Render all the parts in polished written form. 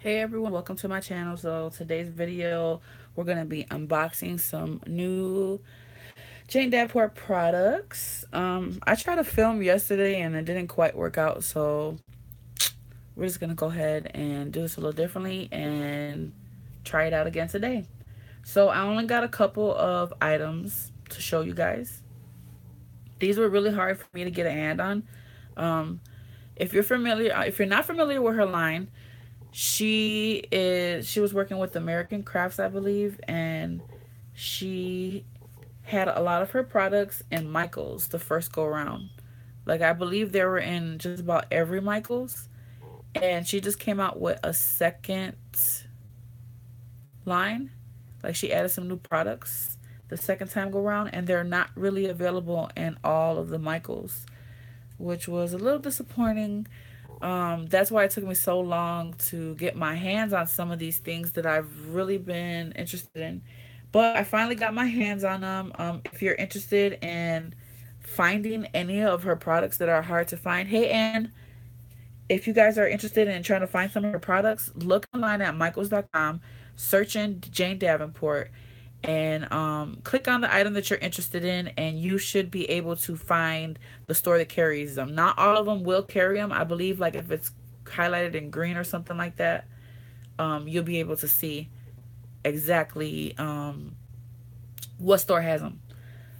Hey everyone, welcome to my channel. So today's video, we're going to be unboxing some new Jane Davenport products. I tried to film yesterday and it didn't quite work out, so we're just going to go ahead and do this a little differently and try it out again today. So I only got a couple of items to show you guys. These were really hard for me to get a hand on. Um, if you're not familiar with her line, she was working with American Crafts, I believe, and she had a lot of her products in Michaels the first go around. Like I believe they were in just about every Michaels, and she just came out with a second line. Like she added some new products the second time go around, and they're not really available in all of the Michaels, which was a little disappointing. That's why it took me so long to get my hands on some of these things that I've really been interested in. But I finally got my hands on them. If you're interested in finding any of her products that are hard to find, hey, and if you guys are interested in trying to find some of her products, look online at michaels.com, search in Jane Davenport, and click on the item that you're interested in, and you should be able to find the store that carries them. Not all of them will carry them. I believe, like, if it's highlighted in green or something like that, you'll be able to see exactly what store has them.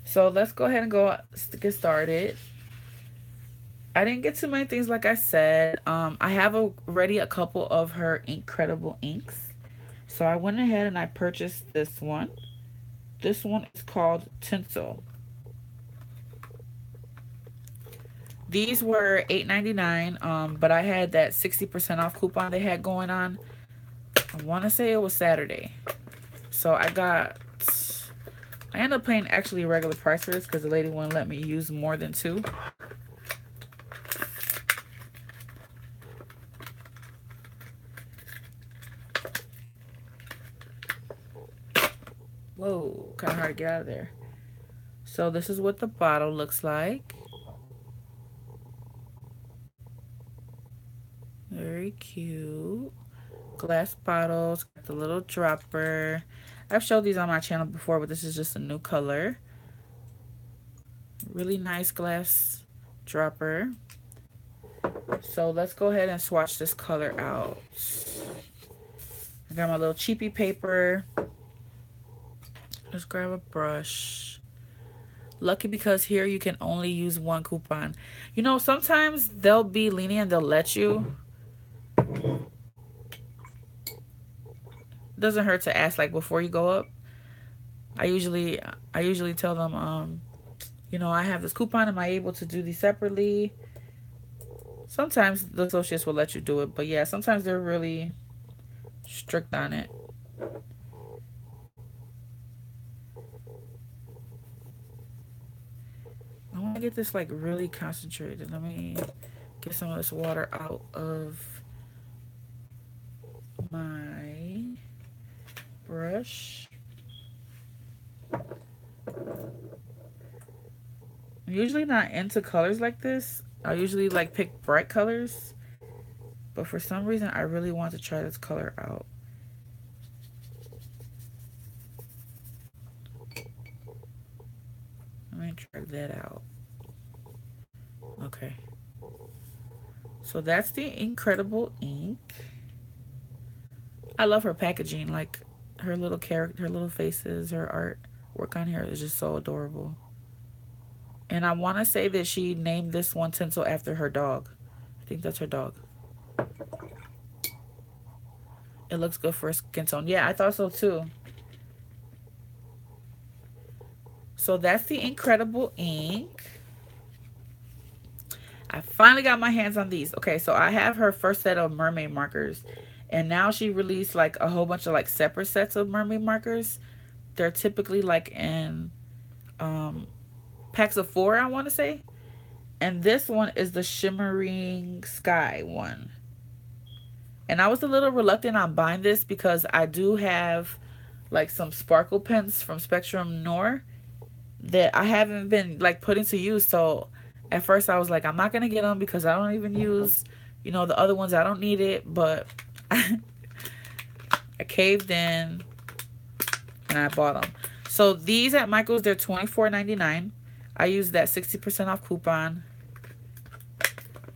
So let's go ahead and get started. I didn't get too many things, like I said. I have already a couple of her incredible inks. So I went ahead and I purchased this one. This one is called Tinsel. These were $8.99, but I had that 60% off coupon they had going on. I want to say it was Saturday. So I ended up paying actually regular price for this because the lady wouldn't let me use more than two. Whoa, kind of hard to get out of there. So this is what the bottle looks like. Very cute. Glass bottles, got the little dropper. I've showed these on my channel before, but this is just a new color. Really nice glass dropper. So let's go ahead and swatch this color out. I got my little cheapy paper. Let's grab a brush. Lucky because here you can only use one coupon. You know, sometimes they'll be lenient, they'll let you. Doesn't hurt to ask, like, before you go up. I usually tell them, you know, I have this coupon. Am I able to do these separately? Sometimes the associates will let you do it, but yeah, sometimes they're really strict on it. I want to get this like really concentrated. Let me get some of this water out of my brush. I'm usually not into colors like this. I usually like pick bright colors, but for some reason I really want to try this color out. Let me try that out. Okay. So that's the incredible ink. I love her packaging, like her little character, her little faces, her art work on here is just so adorable. And I want to say that she named this one Tinsel after her dog. I think that's her dog. It looks good for a skin tone. Yeah, I thought so too. So that's the incredible ink. I finally got my hands on these. Okay, so I have her first set of mermaid markers. And now she released like a whole bunch of like separate sets of mermaid markers. They're typically like in packs of 4, I want to say. And this one is the shimmering sky one. And I was a little reluctant on buying this because I do have like some sparkle pens from Spectrum Noir that I haven't been like putting to use. So at first I was like, I'm not gonna get them because I don't even use, you know, the other ones. I don't need it. But I caved in and I bought them. So these at Michael's, they're $24.99. I used that 60% off coupon.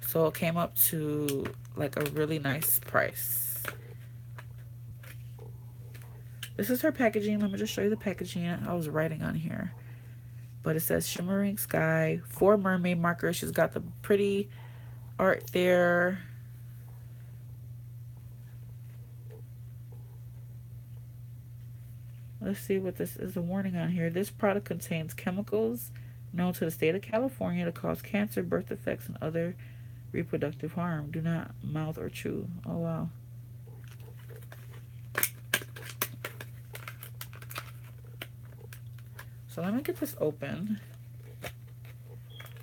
So it came up to like a really nice price. This is her packaging. Let me just show you the packaging. I was writing on here. But it says Shimmering Sky, 4 mermaid markers. She's got the pretty art there. Let's see what this is. A warning on here. This product contains chemicals known to the state of California to cause cancer, birth defects, and other reproductive harm. Do not mouth or chew. Oh, wow. So let me get this open.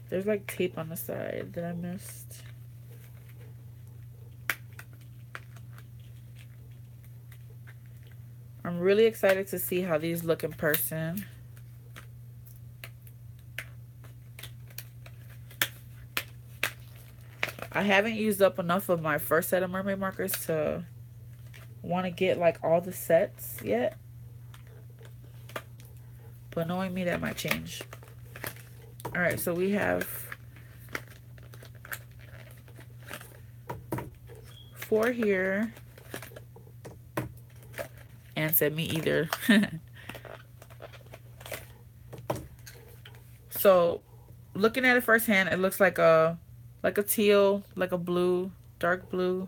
There's like tape on the side that I missed. I'm really excited to see how these look in person. I haven't used up enough of my first set of mermaid markers to want to get like all the sets yet. But knowing me, that might change. Alright, so we have 4 here. Anne said me either. So looking at it firsthand, it looks like a teal, like a blue, dark blue,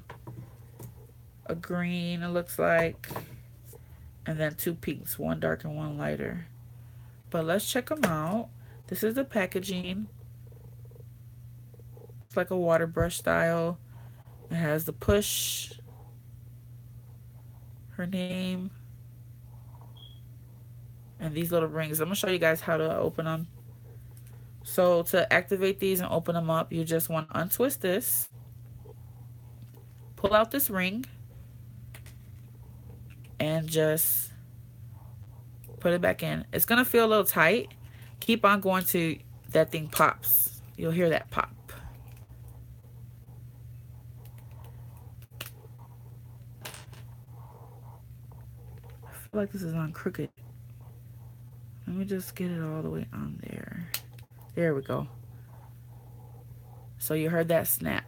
a green it looks like, and then 2 pinks, 1 dark and 1 lighter. But let's check them out. This is the packaging. It's like a water brush style. It has the push, her name, and these little rings. I'm gonna show you guys how to open them. So to activate these and open them up, you just want to untwist this, pull out this ring, and just put it back in. It's gonna feel a little tight. Keep on going till that thing pops. You'll hear that pop. I feel like this is on crooked. Let me just get it all the way on there. There we go. So you heard that snap.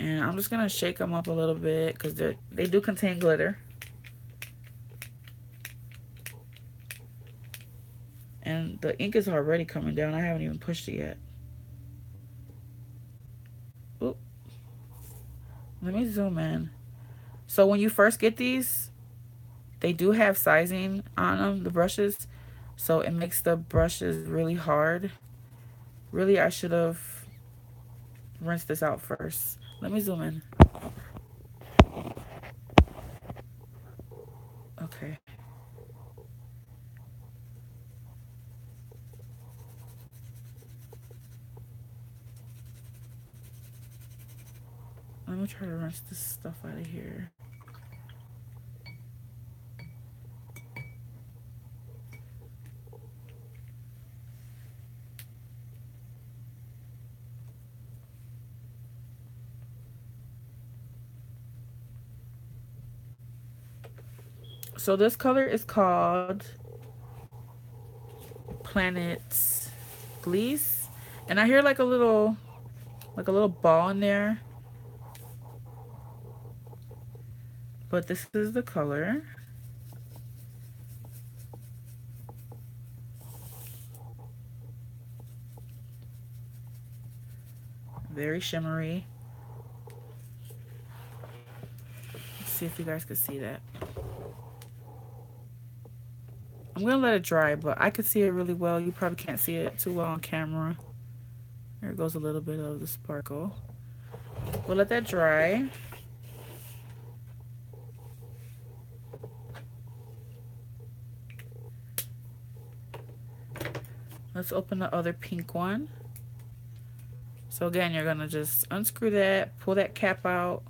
And I'm just gonna shake them up a little bit because they do contain glitter. And the ink is already coming down. I haven't even pushed it yet. Oop. Let me zoom in. So when you first get these, they do have sizing on them, the brushes. So it makes the brushes really hard. Really, I should have rinsed this out first. Let me zoom in. Okay. Let me try to rinse this stuff out of here. So this color is called Planet's Glitz, and I hear like a little ball in there. But this is the color. Very shimmery. Let's see if you guys can see that. I'm gonna let it dry, but I could see it really well. You probably can't see it too well on camera. There goes a little bit of the sparkle. We'll let that dry. Let's open the other pink one. So again, you're gonna just unscrew that, pull that cap out,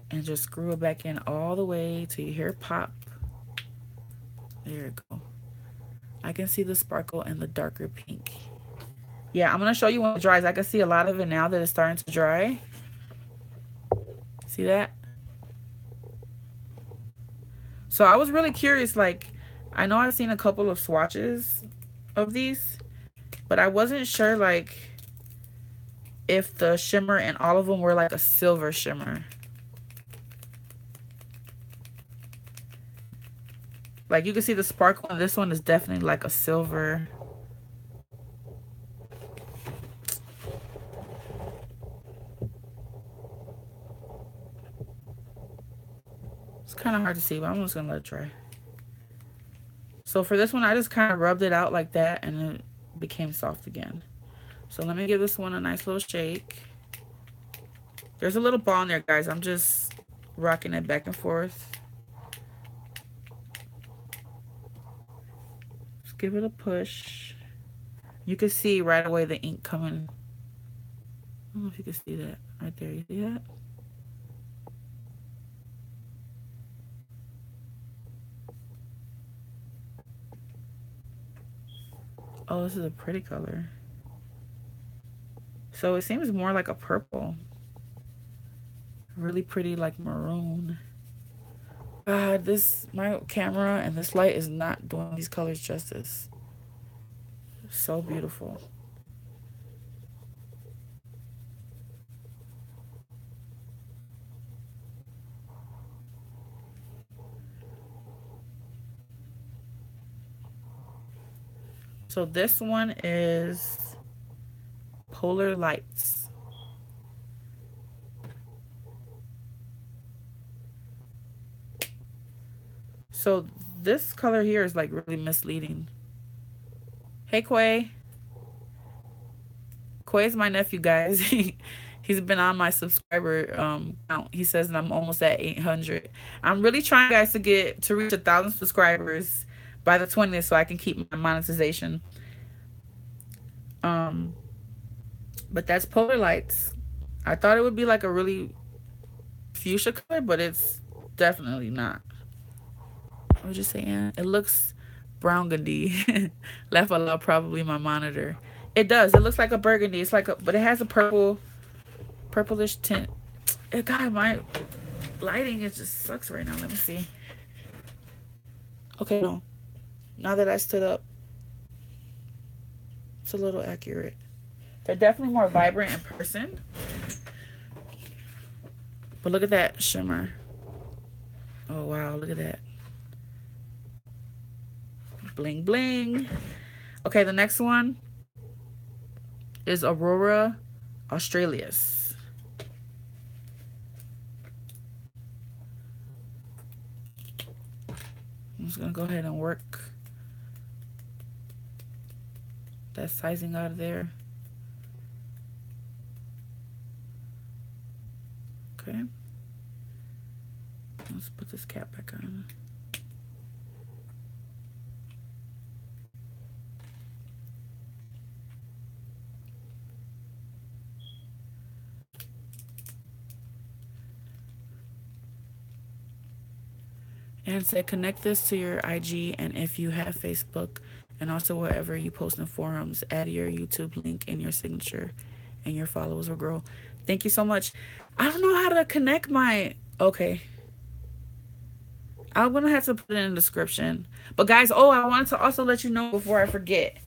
and just screw it back in all the way till you hear it pop. There you go. I can see the sparkle and the darker pink. Yeah, I'm gonna show you when it dries. I can see a lot of it now that it's starting to dry. See that? So I was really curious, like, I know I've seen a couple of swatches of these, but I wasn't sure, like, if the shimmer in all of them were like a silver shimmer. Like, you can see the sparkle on this one is definitely like a silver. It's kind of hard to see, but I'm just gonna let it dry. So for this one, I just kind of rubbed it out like that, and it became soft again. So let me give this one a nice little shake. There's a little ball in there, guys. I'm just rocking it back and forth. Just give it a push. You can see right away the ink coming. I don't know if you can see that right there. You see that? Oh, this is a pretty color. So it seems more like a purple. Really pretty, like maroon. God, my camera and this light is not doing these colors justice. So beautiful. So this one is Polar Lights. So this color here is like really misleading. Hey, Quay. Quay's my nephew, guys. He's been on my subscriber count. He says that I'm almost at 800. I'm really trying, guys, to reach 1,000 subscribers by the 20th so I can keep my monetization. But that's Polar Lights. I thought it would be like a really fuchsia color, but it's definitely not. What would you say, Anne? It looks burgundy. Laugh out loud, probably my monitor. It does. It looks like a burgundy. It's like but it has a purplish tint. God, my lighting, it just sucks right now. Let me see. Okay, no. Now that I stood up, it's a little accurate. They're definitely more vibrant in person. But look at that shimmer. Oh, wow. Look at that. Bling, bling. Okay, the next one is Aurora Australis. I'm just going to go ahead and work that sizing out of there. Okay. Let's put this cap back on. And say connect this to your IG, and if you have Facebook, and also wherever you post in forums, add your YouTube link in your signature, and your followers will grow. Thank you so much. I don't know how to connect my... Okay. I'm going to have to put it in the description. But guys, I wanted to also let you know before I forget.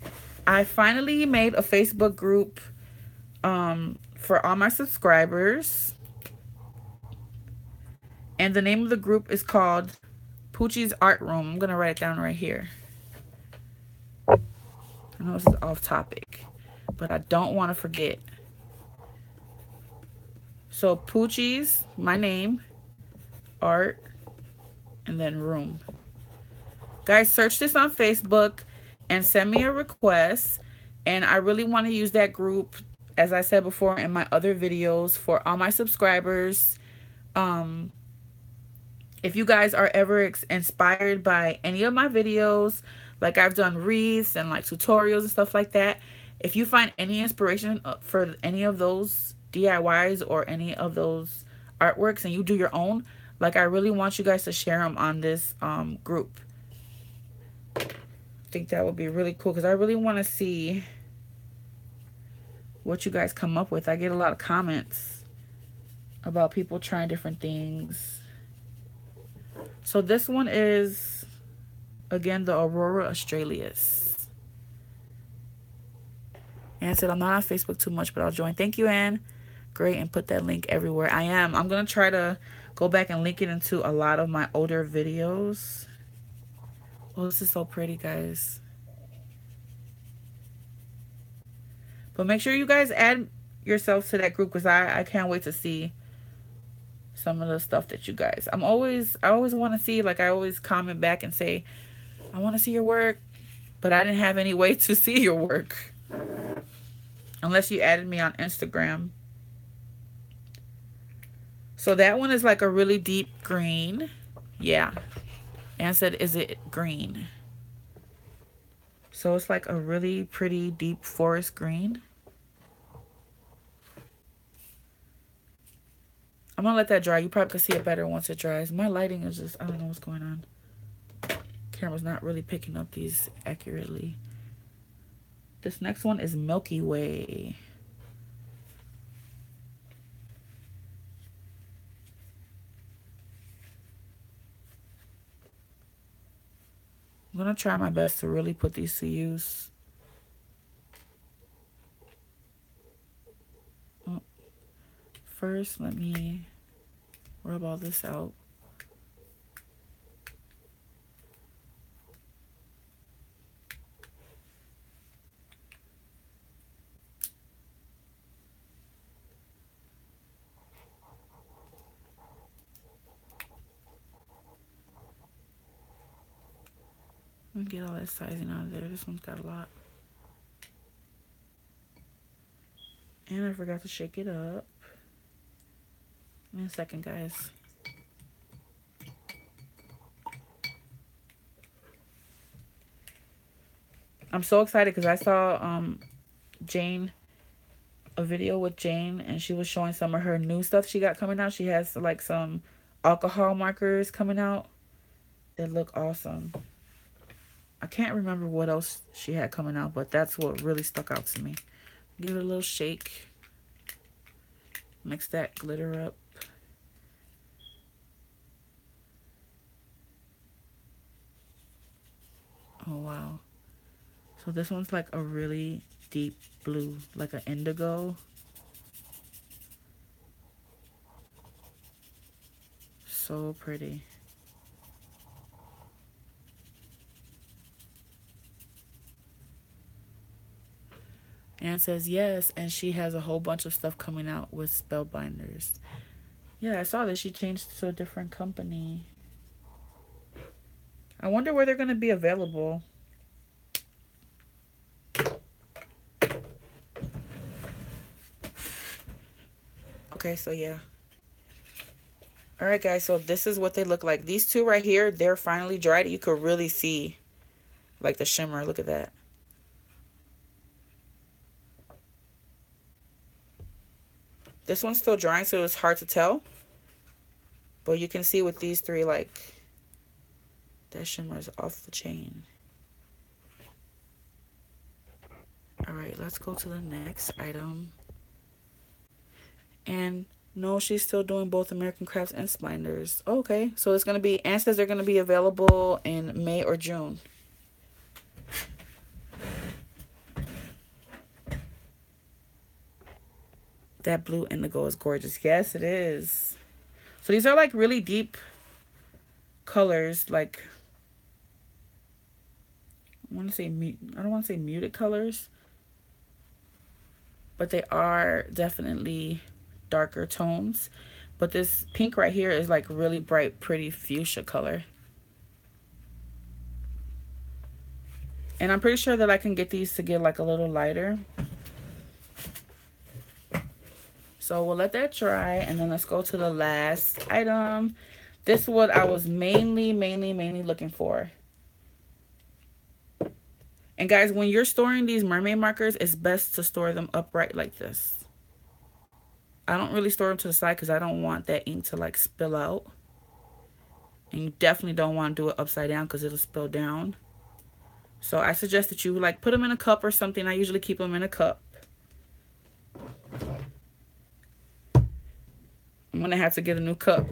I finally made a Facebook group for all my subscribers. And the name of the group is called Poochie's Art Room. I'm going to write it down right here. I know this is off topic, but I don't want to forget. So Poochie's, my name, art, and then room. Guys, search this on Facebook and send me a request. And I really want to use that group, as I said before in my other videos, for all my subscribers. If you guys are ever inspired by any of my videos, like I've done wreaths and like tutorials and stuff like that, if you find any inspiration for any of those DIYs or any of those artworks and you do your own, like I really want you guys to share them on this group. I think that would be really cool because I really want to see what you guys come up with. I get a lot of comments about people trying different things. So this one is, again, the Aurora Australis. Anne said, I'm not on Facebook too much, but I'll join. Thank you, Anne. Great, and put that link everywhere. I am. I'm going to try to go back and link it into a lot of my older videos. Oh, this is so pretty, guys. But make sure you guys add yourselves to that group, because I can't wait to see some of the stuff that you guys. I always want to see, like, I always comment back and say, I want to see your work, but I didn't have any way to see your work unless you added me on Instagram. So that one is like a really deep green. Yeah. Anne said, is it green? So it's like a really pretty deep forest green. I'm gonna let that dry. You probably can see it better once it dries. My lighting is just, I don't know what's going on. Camera's not really picking up these accurately. This next one is Milky Way. I'm gonna try my best to really put these to use. Oh, first, let me rub all this out. Let me get all that sizing out of there. This one's got a lot. And I forgot to shake it up. Give me a second, guys. I'm so excited because I saw Jane, a video with Jane, and she was showing some of her new stuff she got coming out. She has like some alcohol markers coming out that look awesome. I can't remember what else she had coming out, but that's what really stuck out to me. Give it a little shake. Mix that glitter up. Oh, wow. So this one's like a really deep blue, like an indigo. So pretty. Anne says yes, and she has a whole bunch of stuff coming out with Spellbinders. Yeah, I saw that she changed to a different company. I wonder where they're going to be available. Okay, so yeah. All right, guys, so this is what they look like. These two right here, they're finally dried. You could really see, like, the shimmer. Look at that. This one's still drying, so it's hard to tell. But you can see with these three, like, that shimmer is off the chain. All right, let's go to the next item. And no, she's still doing both American Crafts and Spinders. Okay, so it's going to be, Anne says they're going to be available in May or June. That blue indigo is gorgeous. Yes, it is. So these are like really deep colors, like, I don't want to say muted colors, but they are definitely darker tones. But this pink right here is like really bright, pretty fuchsia color. And I'm pretty sure that I can get these to get like a little lighter. So we'll let that dry, and then let's go to the last item. This is what I was mainly looking for. And guys, when you're storing these mermaid markers, it's best to store them upright like this. I don't really store them to the side because I don't want that ink to like spill out. And you definitely don't want to do it upside down because it'll spill down. So I suggest that you like put them in a cup or something. I usually keep them in a cup. I'm going to have to get a new cup.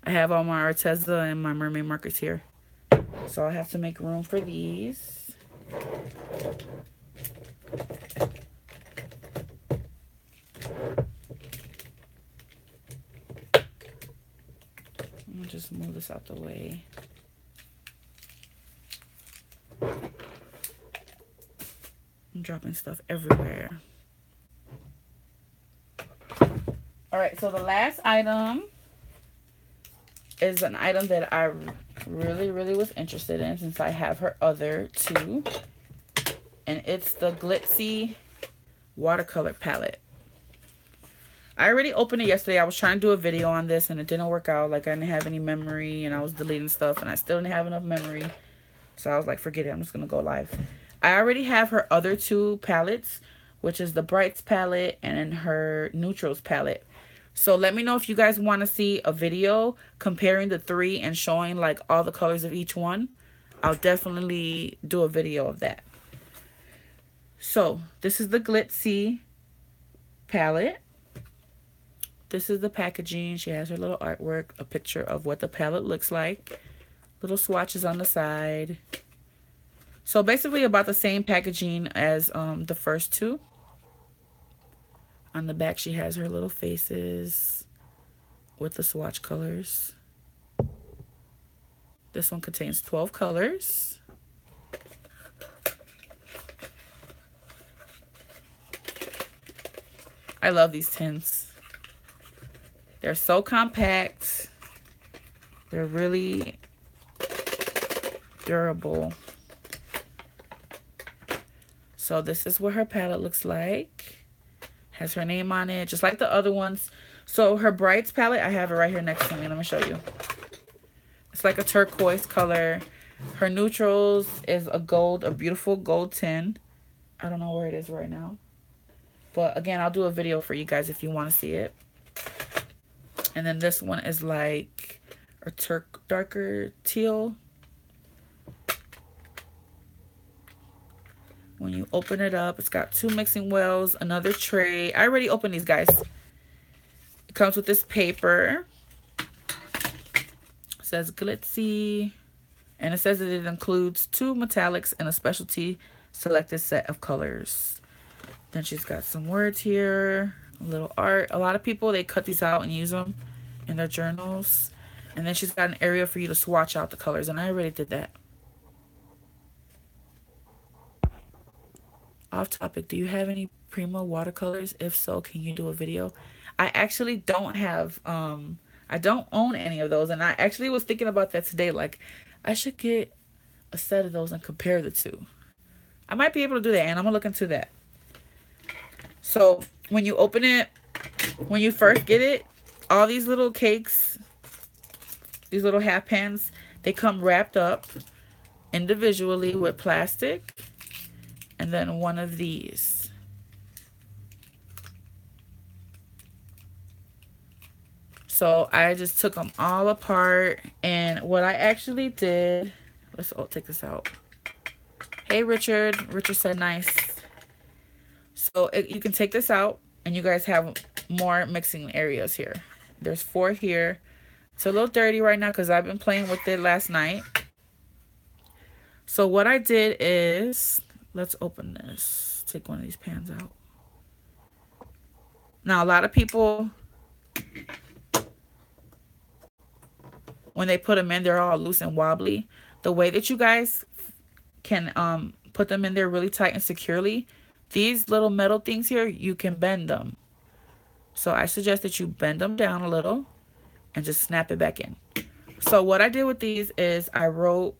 I have all my Arteza and my mermaid markers here. So I have to make room for these. I'll just move this out the way. I'm dropping stuff everywhere. Alright, so the last item is an item that I really was interested in since I have her other two. And it's the glitz-sea watercolor palette. I already opened it yesterday. I was trying to do a video on this and it didn't work out. Like I didn't have any memory and I was deleting stuff and I still didn't have enough memory. So I was like, forget it. I'm just going to go live. I already have her other two palettes, which is the Brights palette and her Neutrals palette. So let me know if you guys want to see a video comparing the three and showing like all the colors of each one. I'll definitely do a video of that. So this is the glitz-sea palette. This is the packaging. She has her little artwork, a picture of what the palette looks like. Little swatches on the side. So basically about the same packaging as the first two. On the back she has her little faces with the swatch colors. This one contains 12 colors. I love these tints. They're so compact. They're really durable. So this is what her palette looks like. Has her name on it, just like the other ones. So her Brights palette, I have it right here next to me. Let me show you. It's like a turquoise color. Her Neutrals is a gold, a beautiful gold tin. I don't know where it is right now. But again, I'll do a video for you guys if you want to see it. And then this one is like a darker teal. When you open it up, it's got two mixing wells, another tray. I already opened these, guys. It comes with this paper. It says glitz-sea. And it says that it includes 2 metallics and a specialty selected set of colors. Then she's got some words here. A little art. A lot of people, they cut these out and use them in their journals. And then she's got an area for you to swatch out the colors. And I already did that. Off topic, do you have any Prima watercolors? If so, can you do a video? I actually don't have, I don't own any of those. And I actually was thinking about that today. Like, I should get a set of those and compare the two. I might be able to do that. And I'm going to look into that. So when you open it, when you first get it, all these little cakes, these little half pans, they come wrapped up individually with plastic. And then one of these. So I just took them all apart. And what I actually did, let's all take this out. Hey, Richard. Richard said nice. So you can take this out and you guys have more mixing areas here. There's 4 here. It's a little dirty right now because I've been playing with it last night. So what I did is, let's open this. Take one of these pans out. Now, a lot of people, when they put them in, they're all loose and wobbly. The way that you guys can put them in there really tight and securely, these little metal things here, you can bend them. So I suggest that you bend them down a little and just snap it back in. So what I did with these is I wrote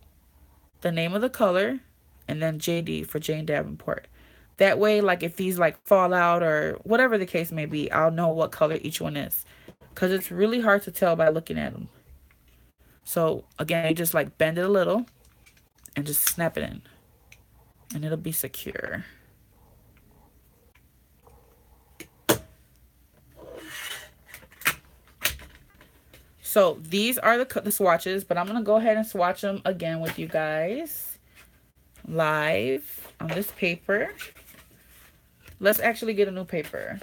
the name of the color and then JD for Jane Davenport. That way, like if these like fall out or whatever the case may be, I'll know what color each one is. Because it's really hard to tell by looking at them. So again, you just like bend it a little and just snap it in. And it'll be secure. So these are the swatches, but I'm going to go ahead and swatch them again with you guys live on this paper. Let's actually get a new paper.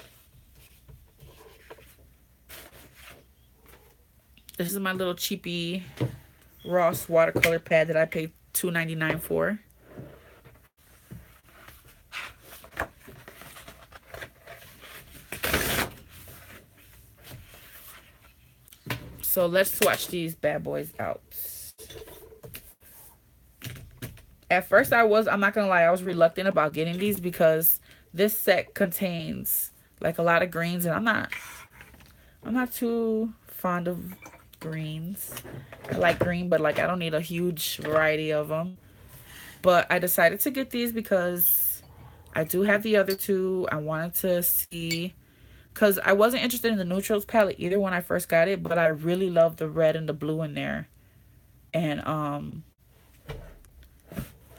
This is my little cheapy Ross watercolor pad that I paid $2.99 for. So let's swatch these bad boys out. At first I'm not gonna lie, I was reluctant about getting these because this set contains like a lot of greens, and I'm not too fond of greens. I like green, but like I don't need a huge variety of them. But I decided to get these because I do have the other two. I wanted to see, because I wasn't interested in the neutrals palette either when I first got it, but I really love the red and the blue in there. And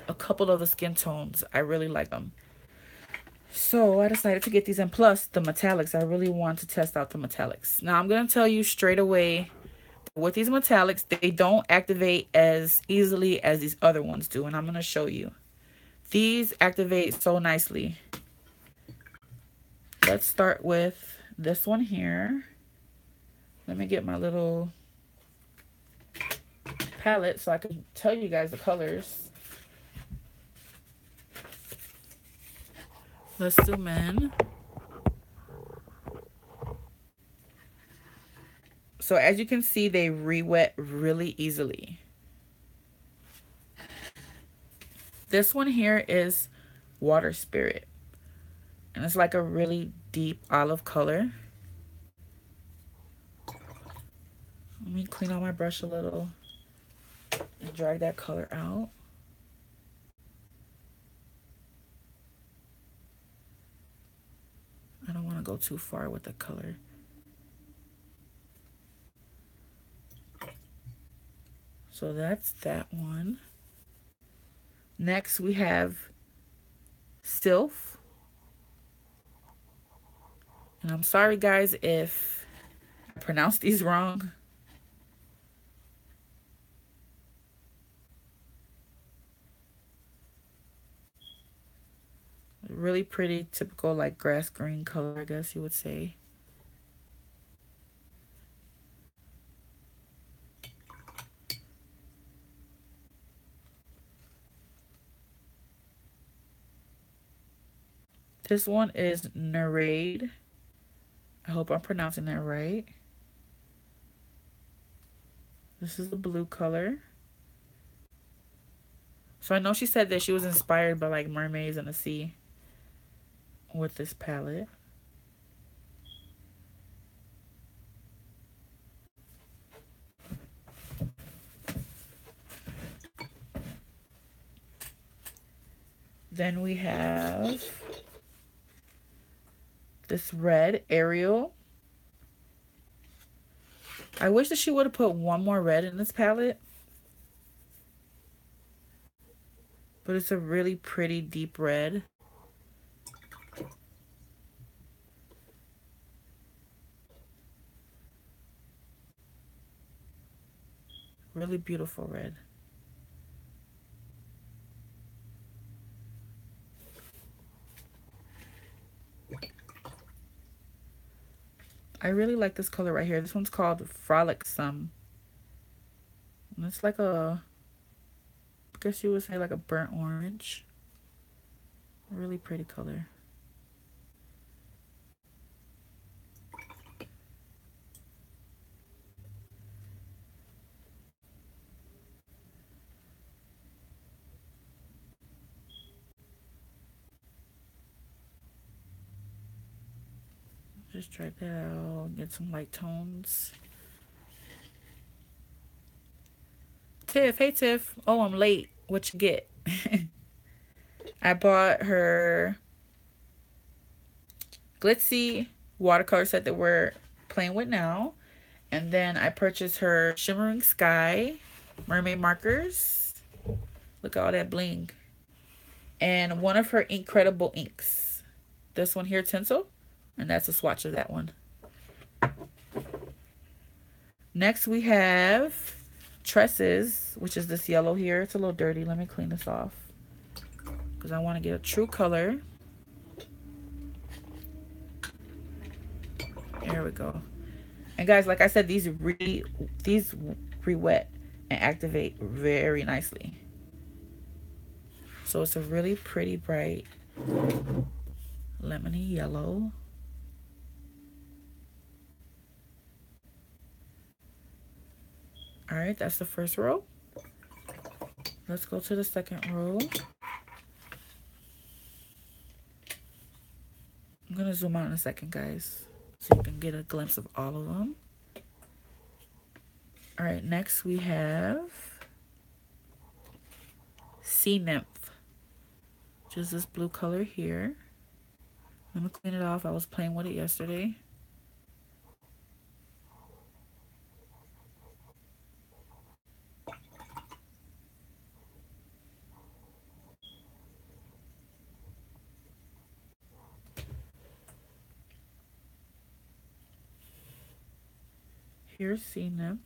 a couple of the skin tones, I really like them. So I decided to get these, and plus the metallics. I really want to test out the metallics. Now I'm going to tell you straight away, with these metallics, they don't activate as easily as these other ones do, and I'm going to show you. These activate so nicely. Let's start with this one here. Let me get my little palette so I can tell you guys the colors. Let's zoom in. So as you can see, they re-wet really easily. This one here is Water Spirit, and it's like a really deep olive color. Let me clean out my brush a little and drag that color out. I don't want to go too far with the color. So that's that one. Next we have Sylph. And I'm sorry guys if I pronounced these wrong. Really pretty, typical like grass green color, I guess you would say. This one is Narade. I hope I'm pronouncing that right. This is the blue color. So I know she said that she was inspired by like mermaids in the sea with this palette. Then we have this red, Ariel. I wish that she would have put one more red in this palette. But it's a really pretty deep red. Really beautiful red. I really like this color right here. This one's called Frolicsome. And it's like a, I guess you would say like a burnt orange. Really pretty color. Just drag that out, get some light tones. Tiff, hey Tiff. Oh, I'm late. What you get? I bought her glitz-sea watercolor set that we're playing with now. And then I purchased her Shimmering Sky mermaid markers. Look at all that bling. And one of her Incredible inks. This one here, Tinsel. And that's a swatch of that one. Next we have Tresses, which is this yellow here. It's a little dirty. Let me clean this off, because I want to get a true color. There we go. And guys, like I said, these re-wet and activate very nicely. So it's a really pretty bright lemony yellow. All right, that's the first row. Let's go to the second row. I'm gonna zoom out in a second, guys, so you can get a glimpse of all of them. All right, next we have Sea Nymph, which is this blue color here. Let me clean it off. I was playing with it yesterday. Here's Sea Nymph.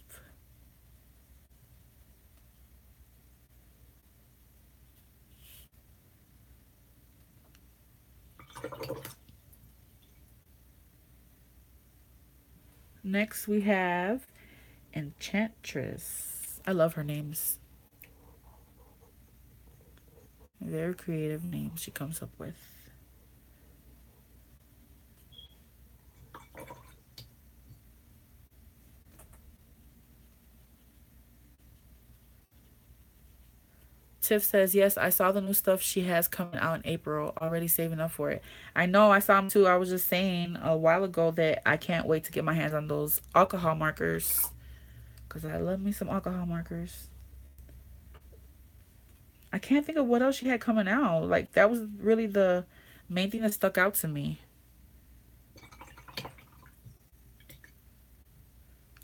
Next we have Enchantress. I love her names. Very creative names she comes up with. Tiff says, yes, I saw the new stuff she has coming out in April. Already saving up for it. I know, I saw them too. I was just saying a while ago that I can't wait to get my hands on those alcohol markers. Because I love me some alcohol markers. I can't think of what else she had coming out. Like, that was really the main thing that stuck out to me.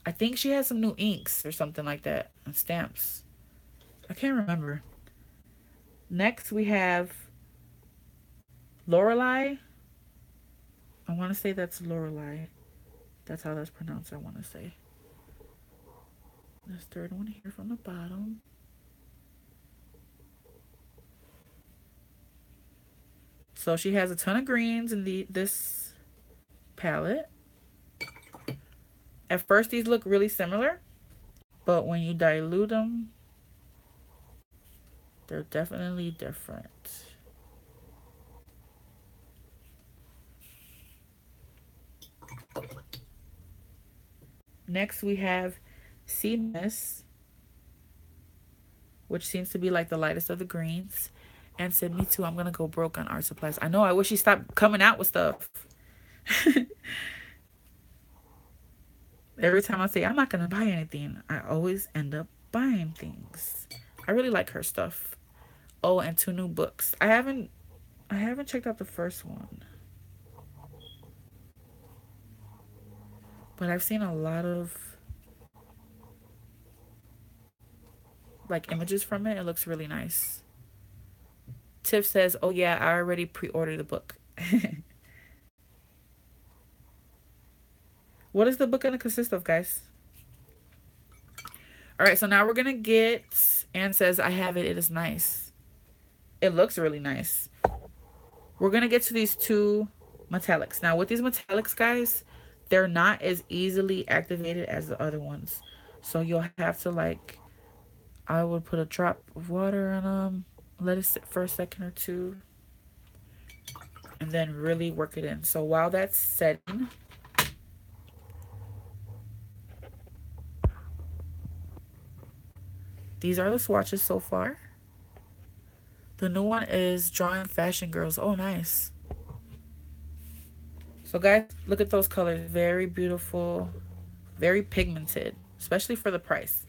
I think she had some new inks or something like that. And stamps. I can't remember. Next, we have Lorelei. I want to say that's Lorelei. That's how that's pronounced, I want to say. This third one here from the bottom. So she has a ton of greens in this palette. At first, these look really similar. But when you dilute them, they're definitely different. Next, we have Sea Mist, which seems to be like the lightest of the greens. And said, me too, I'm going to go broke on art supplies. I know, I wish he stopped coming out with stuff. Every time I say, I'm not going to buy anything, I always end up buying things. I really like her stuff. Oh, and 2 new books. I haven't checked out the first one. But I've seen a lot of like images from it. It looks really nice. Tiff says, oh yeah, I already pre-ordered the book. What is the book going to consist of, guys? All right, so now we're going to get, Anne says, I have it. It is nice. It looks really nice. We're going to get to these 2 metallics. Now, with these metallics, guys, they're not as easily activated as the other ones. So you'll have to, like, I would put a drop of water on them, let it sit for a second or 2, and then really work it in. So while that's setting, these are the swatches so far. The new one is Drawing Fashion Girls. Oh, nice. So guys, look at those colors. Very beautiful. Very pigmented. Especially for the price.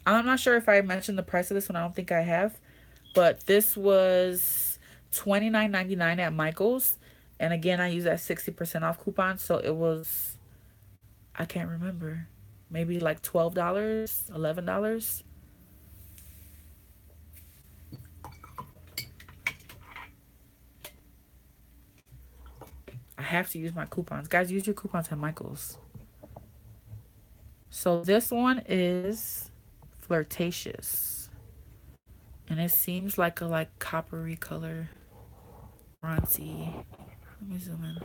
I'm not sure if I mentioned the price of this one. I don't think I have. But this was $29.99 at Michael's. And again, I used that 60% off coupon. So it was, I can't remember. Maybe like $12, $11. I have to use my coupons. Guys, use your coupons at Michael's. So this one is Flirtatious. And it seems like a coppery color. Bronzy. Let me zoom in.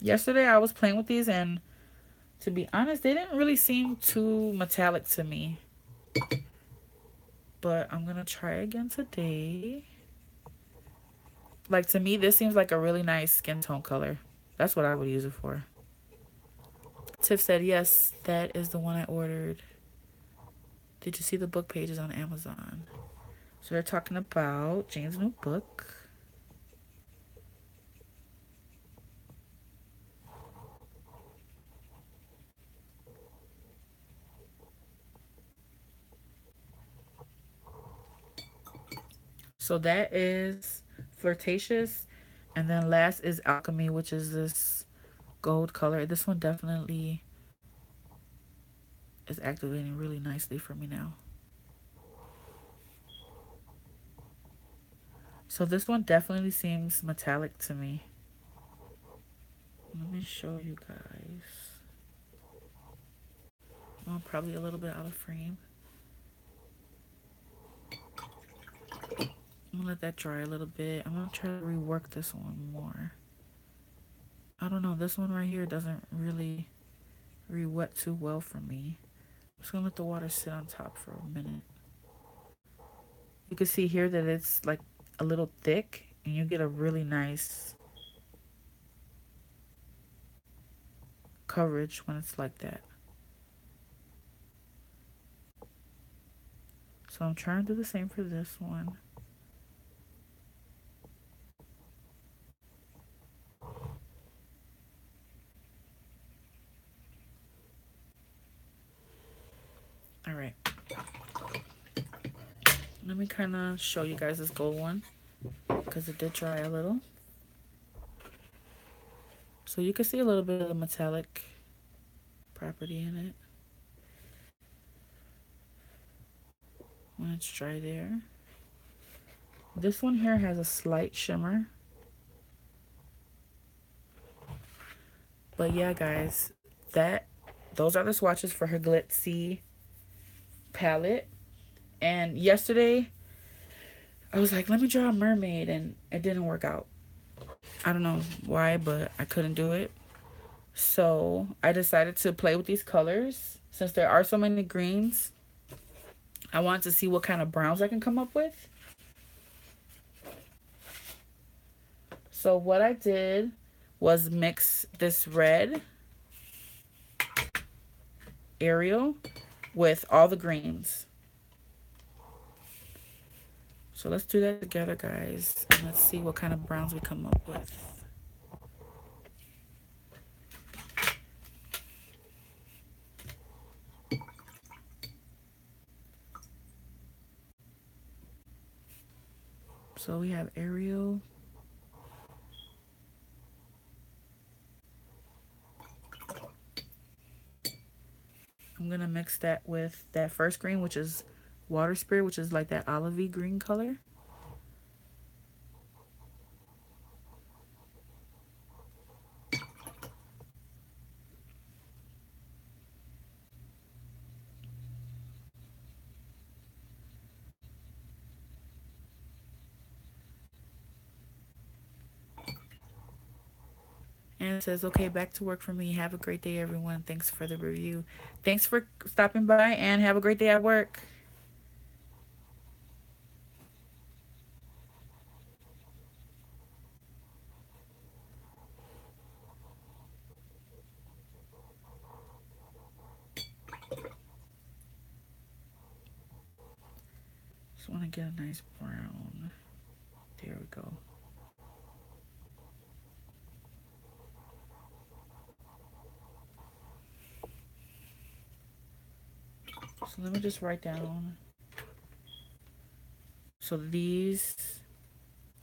Yesterday I was playing with these, and to be honest, they didn't really seem too metallic to me. But I'm gonna try again today. Like, to me, this seems like a really nice skin tone color. That's what I would use it for. Tiff said, yes, that is the one I ordered. Did you see the book pages on Amazon? So they're talking about Jane's new book. So that is Flirtatious. And then last is Alchemy, which is this gold color. This one definitely is activating really nicely for me now. So this one definitely seems metallic to me. Let me show you guys. Oh, probably a little bit out of frame. I'm gonna let that dry a little bit. I'm gonna try to rework this one more. I don't know, this one right here doesn't really re-wet too well for me. I'm just gonna let the water sit on top for a minute. You can see here that it's like a little thick, and you get a really nice coverage when it's like that. So I'm trying to do the same for this one. All right. Let me kind of show you guys this gold one, because it did dry a little. So you can see a little bit of the metallic property in it when it's dry there. This one here has a slight shimmer. But yeah, guys, those are the swatches for her glitz-sea palette. And yesterday, I was like, let me draw a mermaid, and it didn't work out. I don't know why, but I couldn't do it. So I decided to play with these colors. Since there are so many greens, I wanted to see what kind of browns I can come up with. So what I did was mix this red Ariel with all the greens. So let's do that together, guys. And let's see what kind of browns we come up with. So we have Ariel. I'm going to mix that with that first green, which is Water Spirit, which is like that olivey green color. And it says, okay, back to work for me. Have a great day, everyone. Thanks for the review. Thanks for stopping by, and have a great day at work. Just want to get a nice brown. There we go. So let me just write down. So these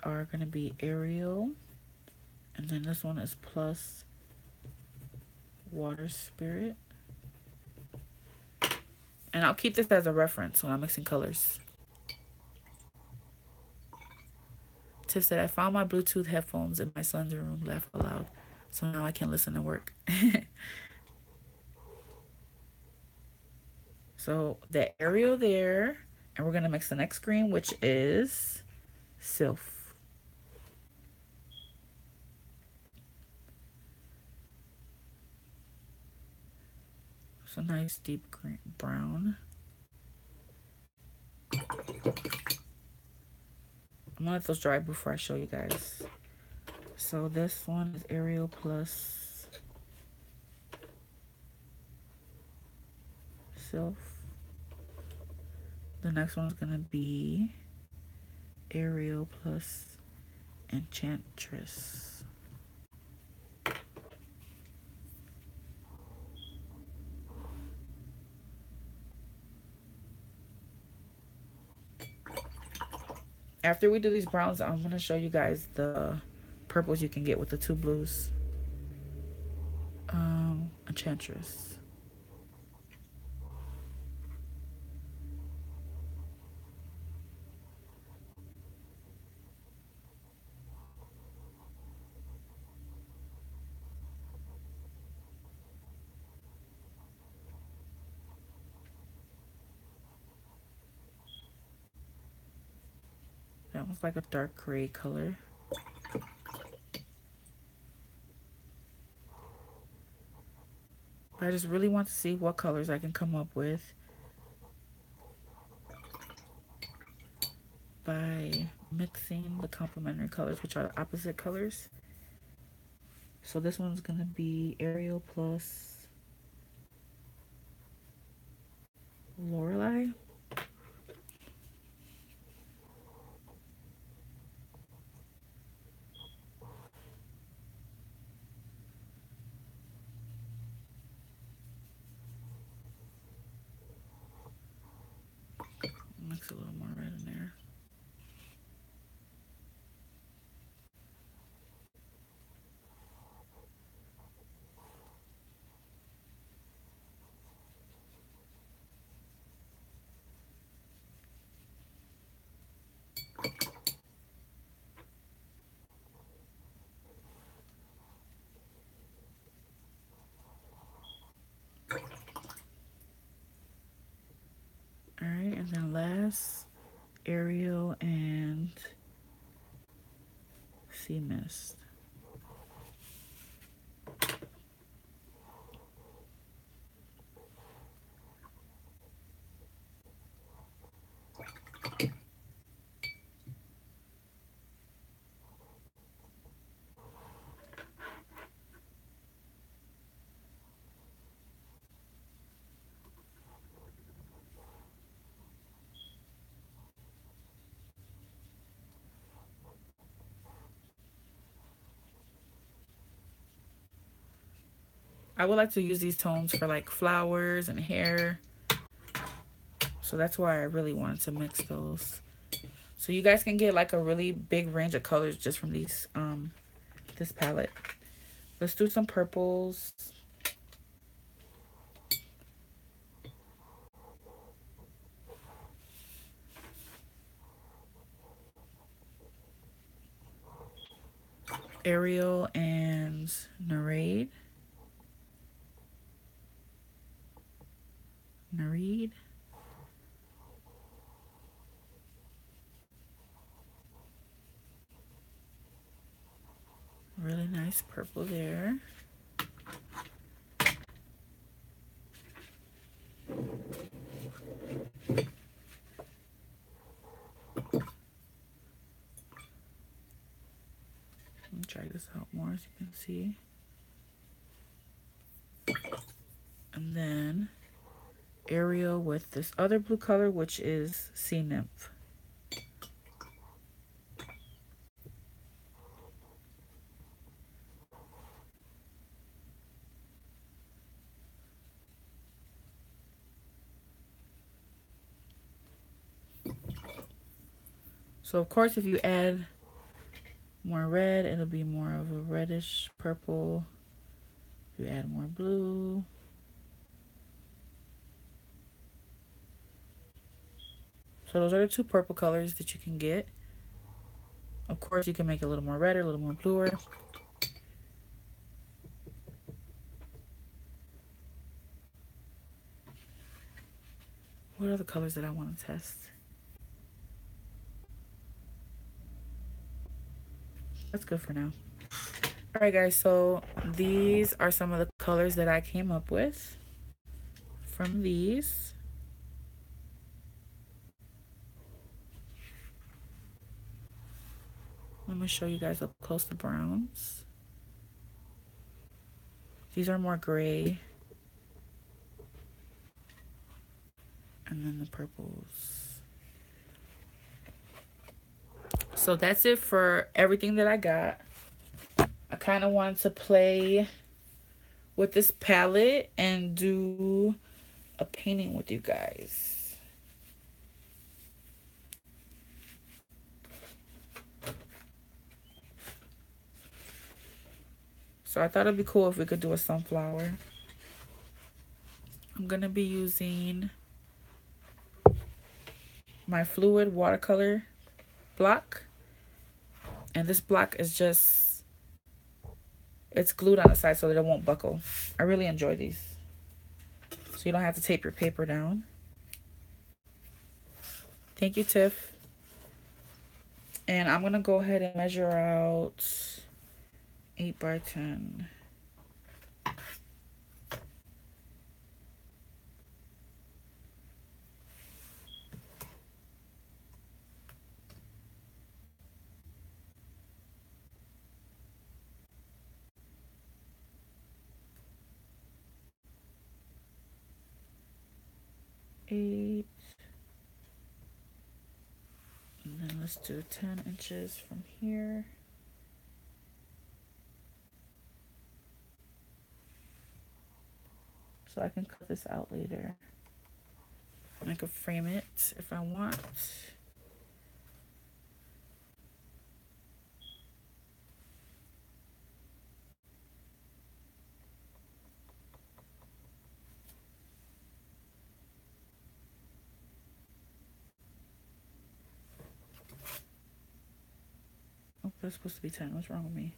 are going to be Ariel. And then this one is plus Water Spirit. And I'll keep this as a reference when I'm mixing colors. Tiff said, I found my Bluetooth headphones in my son's room. Laugh aloud. So now I can listen and work. So the Ariel there. And we're going to mix the next green, which is Sylph. It's a nice deep green brown. I'm gonna let those dry before I show you guys. So this one is Ariel Plus Sylph. The next one is gonna be Ariel Plus Enchantress. After we do these browns, I'm gonna show you guys the purples you can get with the two blues. Enchantress. That one's like a dark gray color. But I just really want to see what colors I can come up with by mixing the complementary colors, which are the opposite colors. So this one's gonna be Ariel Plus Lorelei. Mix a little more red in there. All right, and then last, Ariel and Sea Mist. I would like to use these tones for like flowers and hair. So that's why I really wanted to mix those. So you guys can get like a really big range of colors just from these this palette. Let's do some purples. Ariel and Nereid. Nereid. Really nice purple there. Let me try this out more, as you can see. And then Ariel with this other blue color, which is Sea Nymph. So of course, if you add more red, it'll be more of a reddish purple. If you add more blue, so those are the two purple colors that you can get. Of course, you can make it a little more redder, a little more bluer. What are the colors that I want to test? That's good for now. All right, guys, so these are some of the colors that I came up with. from these. Let me show you guys up close the browns. These are more gray. And then the purples. So that's it for everything that I got. I kind of wanted to play with this palette and do a painting with you guys. So I thought it'd be cool if we could do a sunflower. I'm gonna be using my fluid watercolor block. And this block is just, it's glued on the side so that it won't buckle. I really enjoy these. So you don't have to tape your paper down. Thank you, Tiff. And I'm gonna go ahead and measure out 8 by 10. Eight. And then let's do 10 inches from here. So I can cut this out later. And I can frame it if I want. Oh, that's supposed to be 10. What's wrong with me?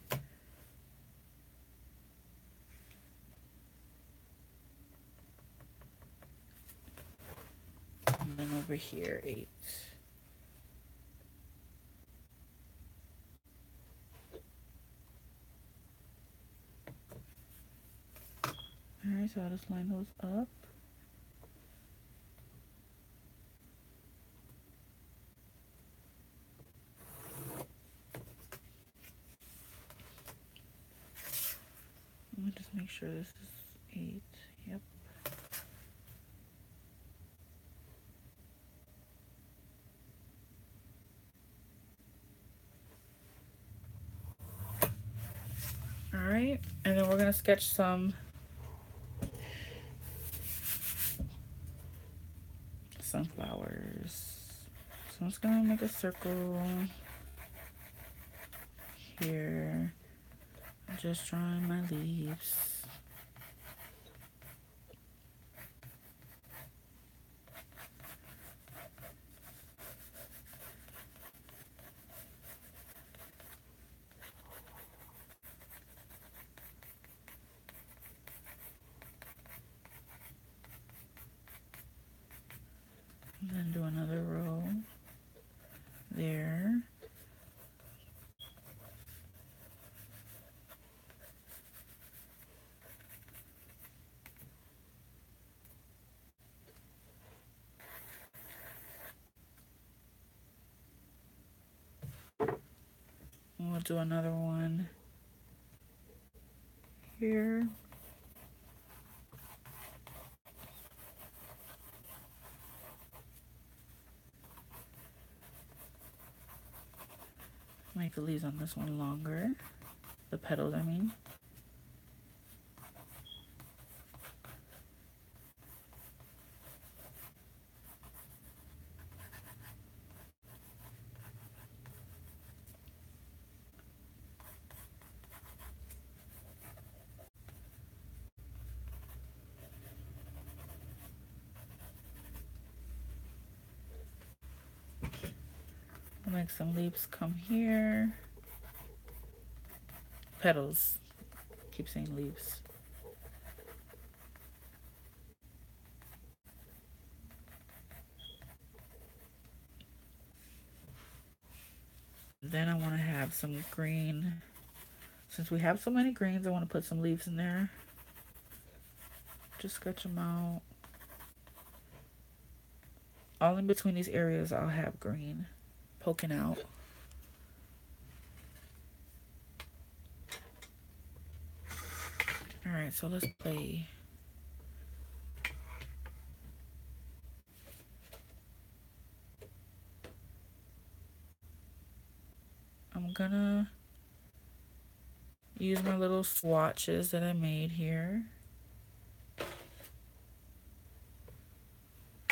And then over here, 8. Alright, so I'll just line those up. Let me just make sure this is 8. Yep. Alright, and then we're gonna sketch some sunflowers. So I'm just gonna make a circle here. I'm just drawing my leaves. And then do another row there. And we'll do another one here. Make the leaves on this one longer. The petals, I mean. I'll make some leaves come here. Petals. Keep saying leaves. Then I want to have some green. Since we have so many greens, I want to put some leaves in there. Just sketch them out. All in between these areas, I'll have green poking out. All right, so let's play. I'm gonna use my little swatches that I made here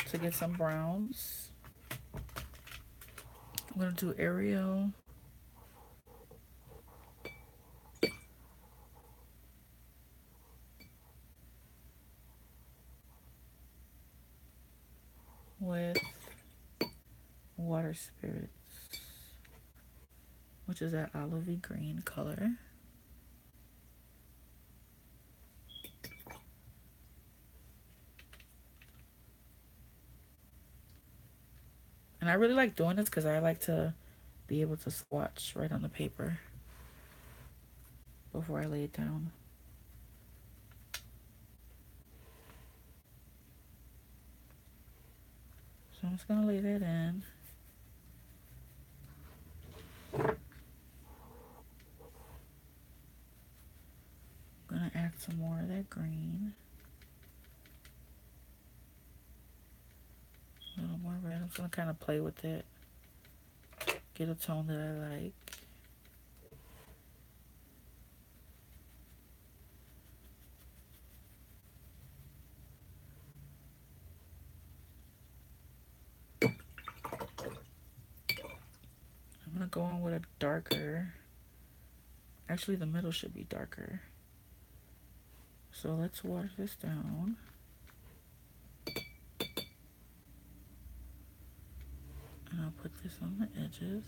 to get some browns. I'm gonna do Ariel. With water spirits, which is that olivey green color. And I really like doing this because I like to be able to swatch right on the paper before I lay it down. So I'm just gonna lay that in. I'm gonna add some more of that green. A little more red. I'm just gonna kind of play with it. Get a tone that I like. I'm gonna go on with a darker. Actually, the middle should be darker. So let's water this down. And I'll put this on the edges.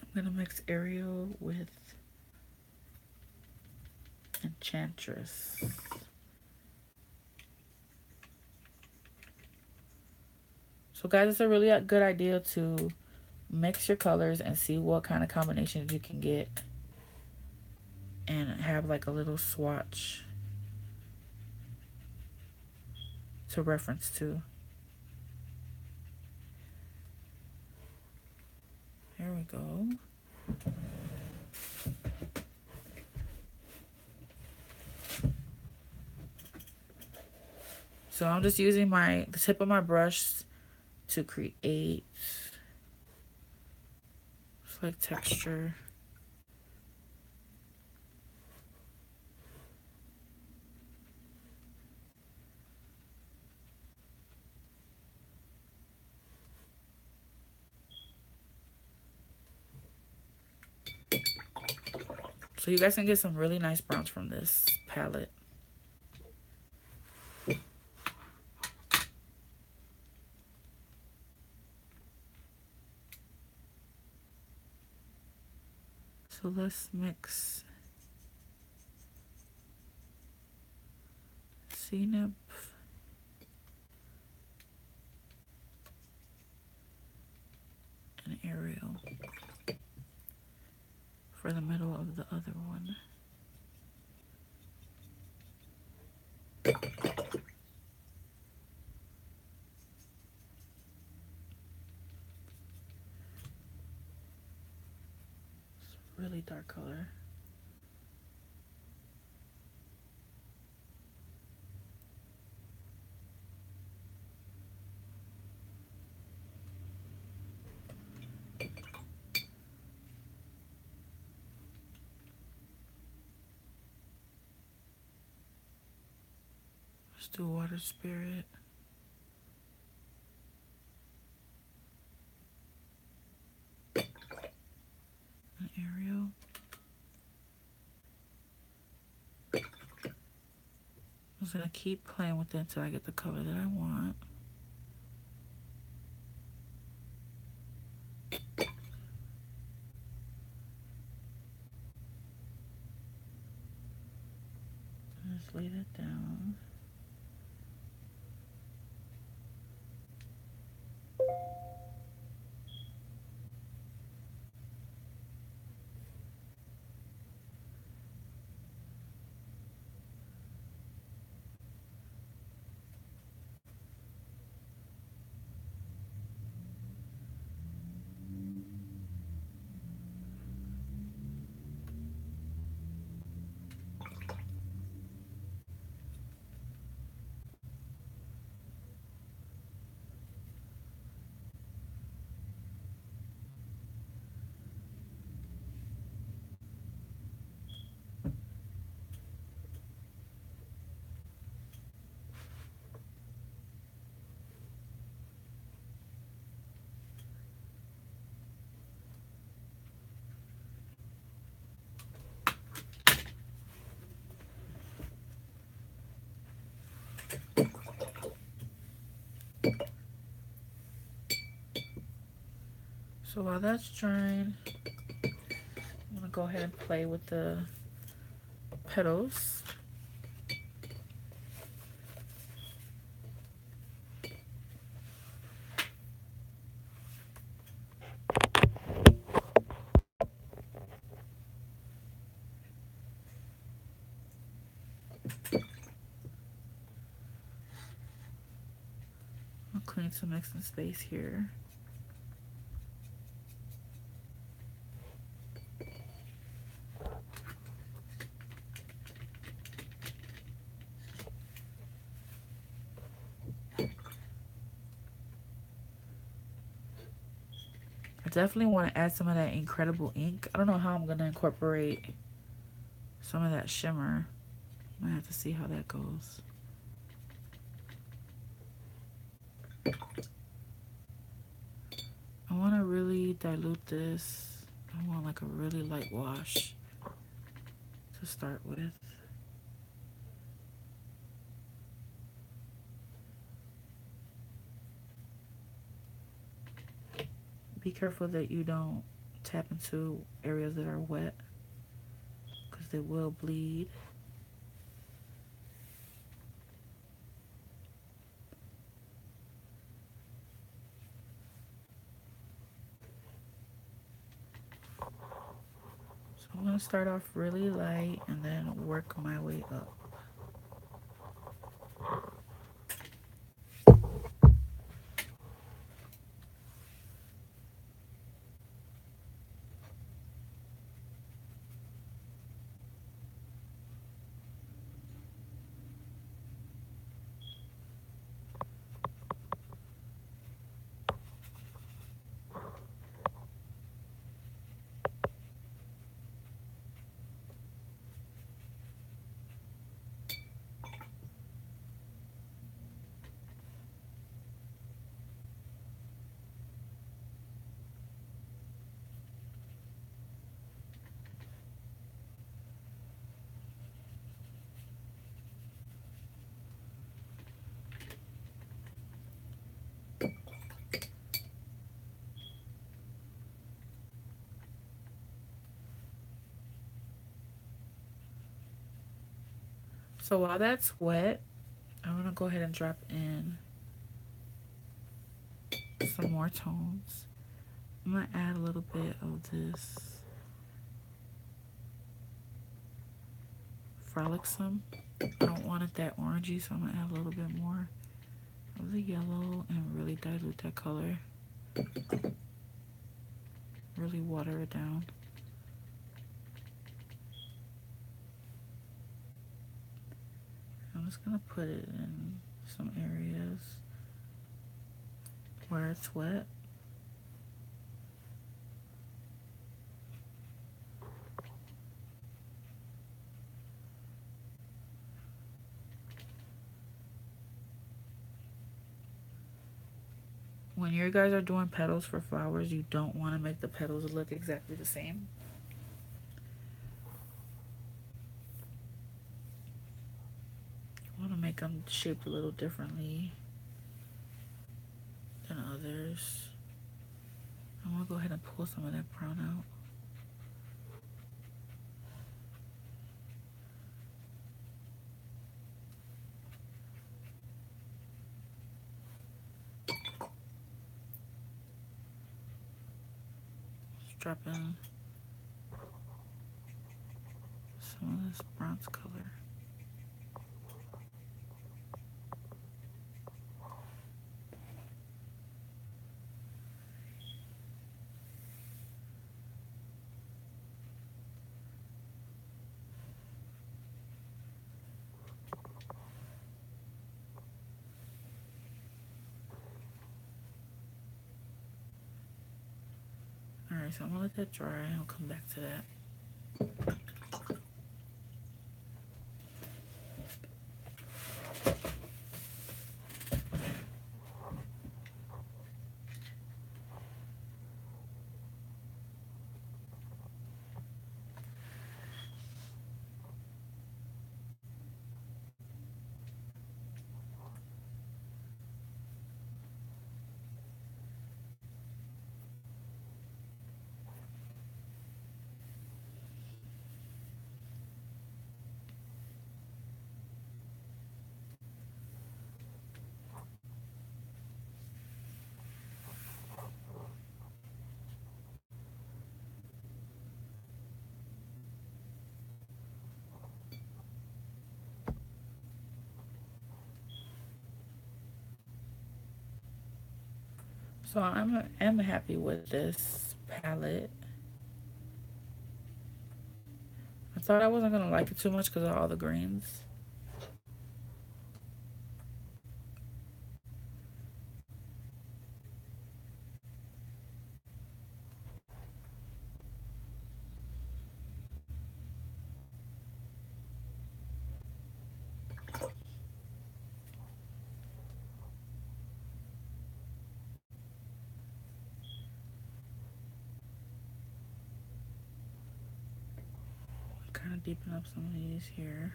I'm gonna mix Ariel with Enchantress. So guys, it's a really good idea to mix your colors and see what kind of combinations you can get and have like a little swatch to reference to. Here we go. So I'm just using the tip of my brush to create like texture. So you guys can get some really nice browns from this palette. So let's mix Zenith and Ariel for the middle of the other one. It's a really dark color. Let's do water spirit. And Ariel. I'm just gonna keep playing with it until I get the color that I want. Just lay that down. So while that's drying, I'm gonna go ahead and play with the petals. I'll clean some mixing space here. I definitely want to add some of that incredible ink. I don't know how I'm going to incorporate some of that shimmer. I'm going to have to see how that goes. I want to really dilute this. I want like a really light wash to start with. Be careful that you don't tap into areas that are wet because they will bleed. So I'm going to start off really light and then work my way up. So while that's wet, I'm going to go ahead and drop in some more tones. I'm going to add a little bit of this frolicsome. I don't want it that orangey, so I'm going to add a little bit more of the yellow and really dilute that color. Really water it down. I'm just going to put it in some areas where it's wet. When you guys are doing petals for flowers, you don't want to make the petals look exactly the same. You want to make them shaped a little differently than others. I'm going to go ahead and pull some of that brown out. Just drop in some of this bronze color. Alright, so I'm gonna let that dry and I'll come back to that. So am happy with this palette. I thought I wasn't gonna like it too much because of all the greens. Kind of deepen up some of these here.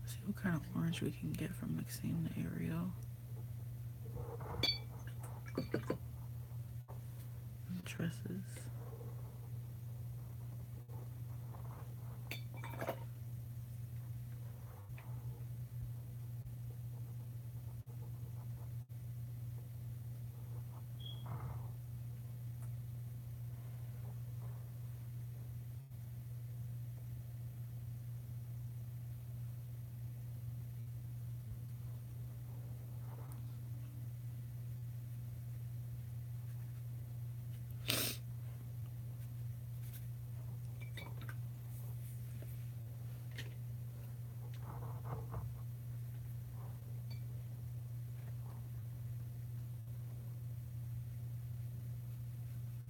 See what kind of orange we can get from mixing the Ariel and tresses.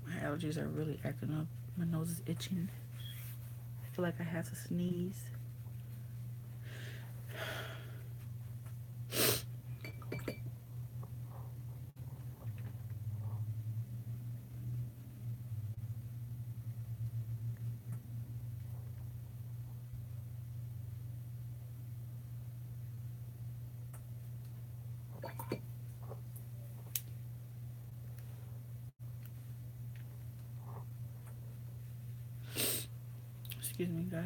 My allergies are really acting up. My nose is itching. I feel like I have to sneeze. Excuse me, guys.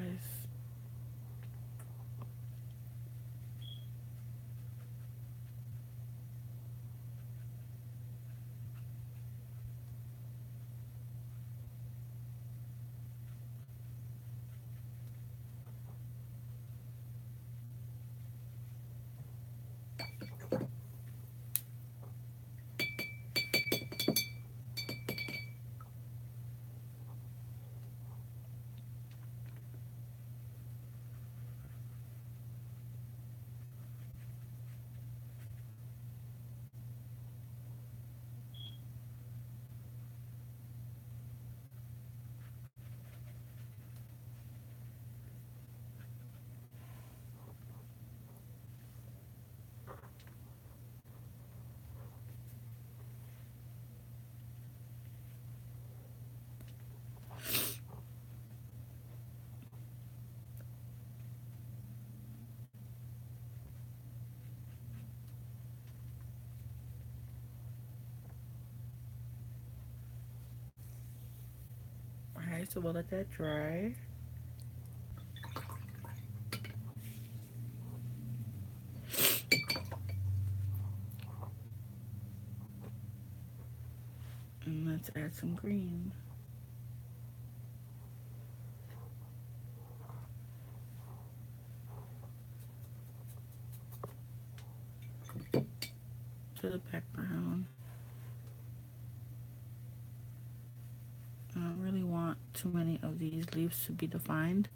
Alright, so we'll let that dry. And let's add some green. To the background. too many of these leaves to be defined.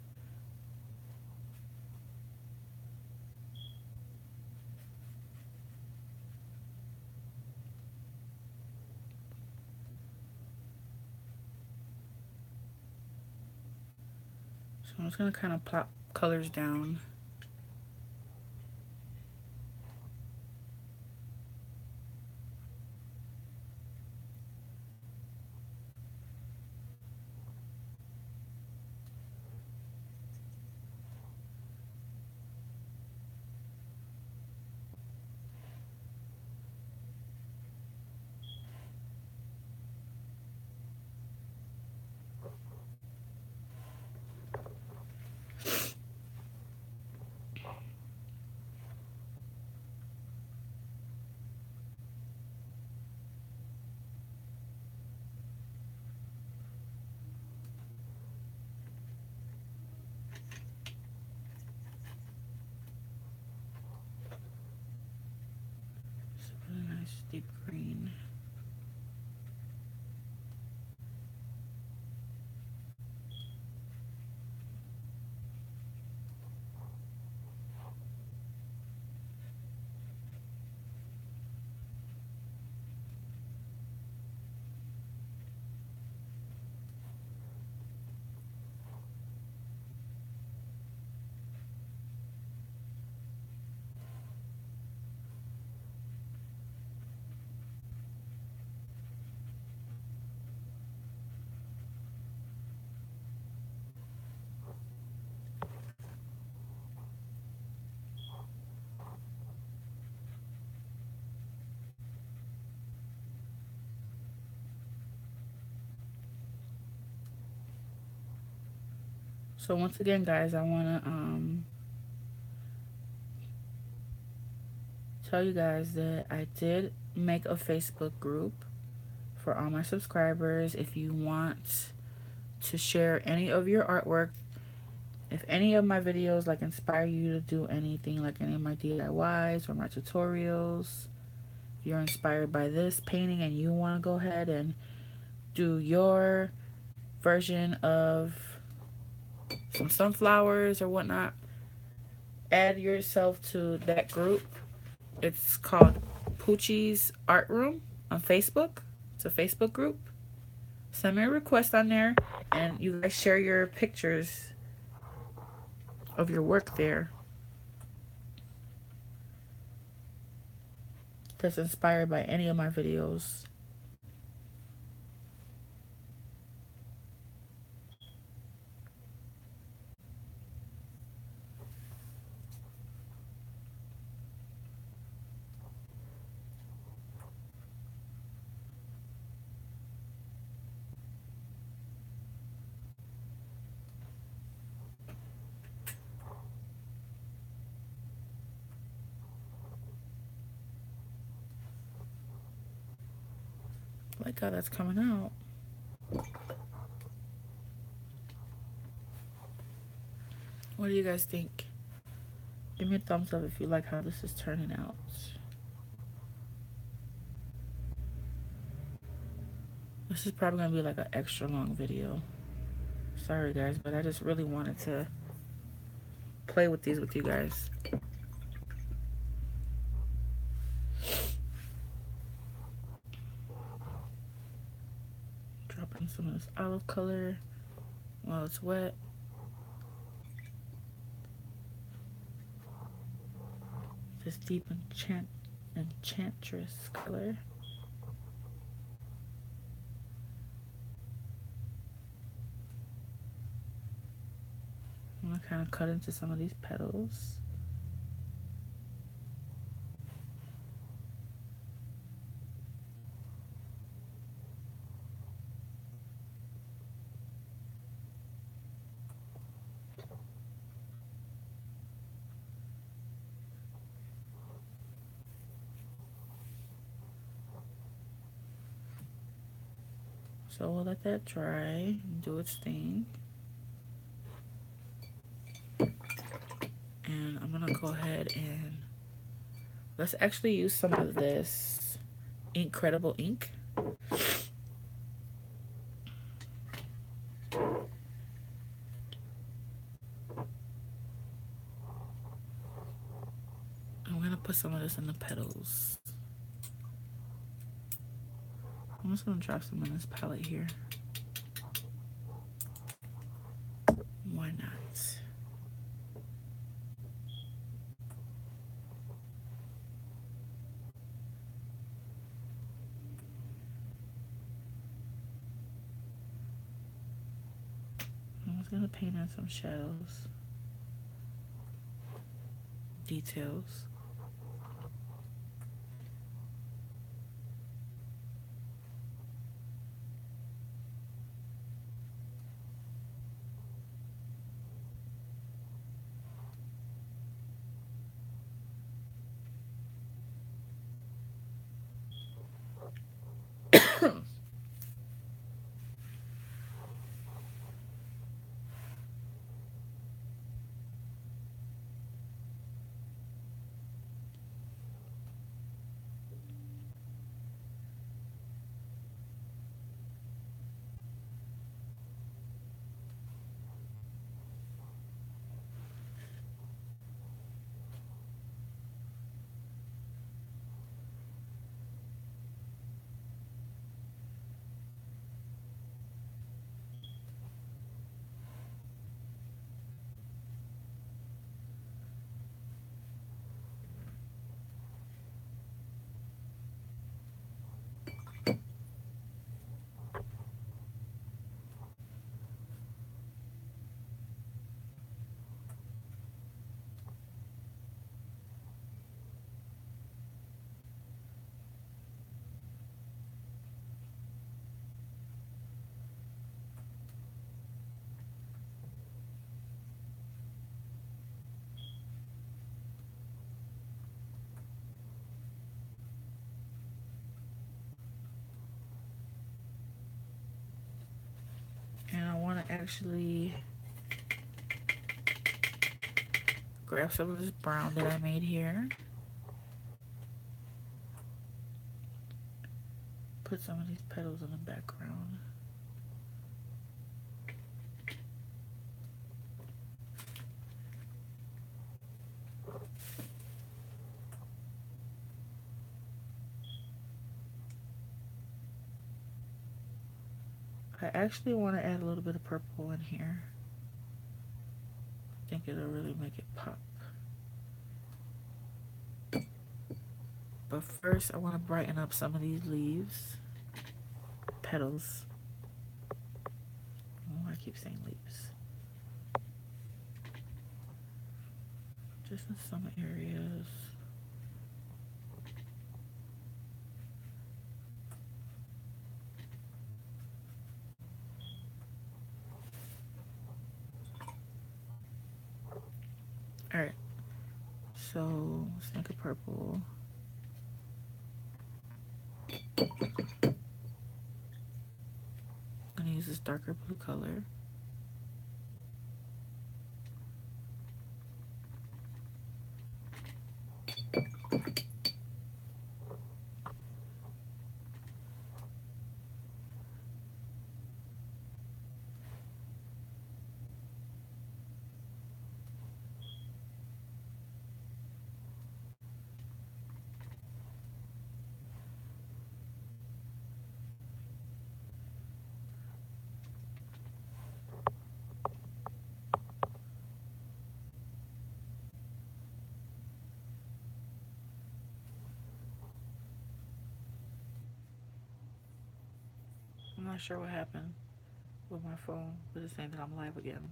So I'm just gonna kind of plop colors down. It's a really nice deep green. So once again, guys, I want to tell you guys that I did make a Facebook group for all my subscribers. If you want to share any of your artwork, if any of my videos like inspire you to do anything, like any of my DIYs or my tutorials, if you're inspired by this painting and you want to go ahead and do your version of some sunflowers or whatnot, add yourself to that group. It's called Poochie's Art Room on Facebook. It's a Facebook group. Send me a request on there, and you guys share your pictures of your work there that's inspired by any of my videos. I like how that's coming out. What do you guys think? Give me a thumbs up if you like how this is turning out. This is probably going to be like an extra long video. Sorry guys, but I just really wanted to play with these with you guys. Dropping some of this olive color while it's wet. This deep enchantress color. I'm gonna kind of cut into some of these petals. So we'll let that dry and do its thing. And I'm gonna go ahead and let's actually use some of this Incredible ink. some of this in the petals. I'm just gonna drop some in this palette here. Why not? I'm just gonna paint in some shadows, details. And I want to actually grab some of this brown that I made here. Put some of these petals in the background. I actually want to add a little bit of purple in here. I think it'll really make it pop. But first, I want to brighten up some of these leaves, petals. Oh, I keep saying leaves. Just in some areas. Alright, so let's make a purple. I'm gonna use this darker blue color. I'm not sure what happened with my phone, but it's saying that I'm live again.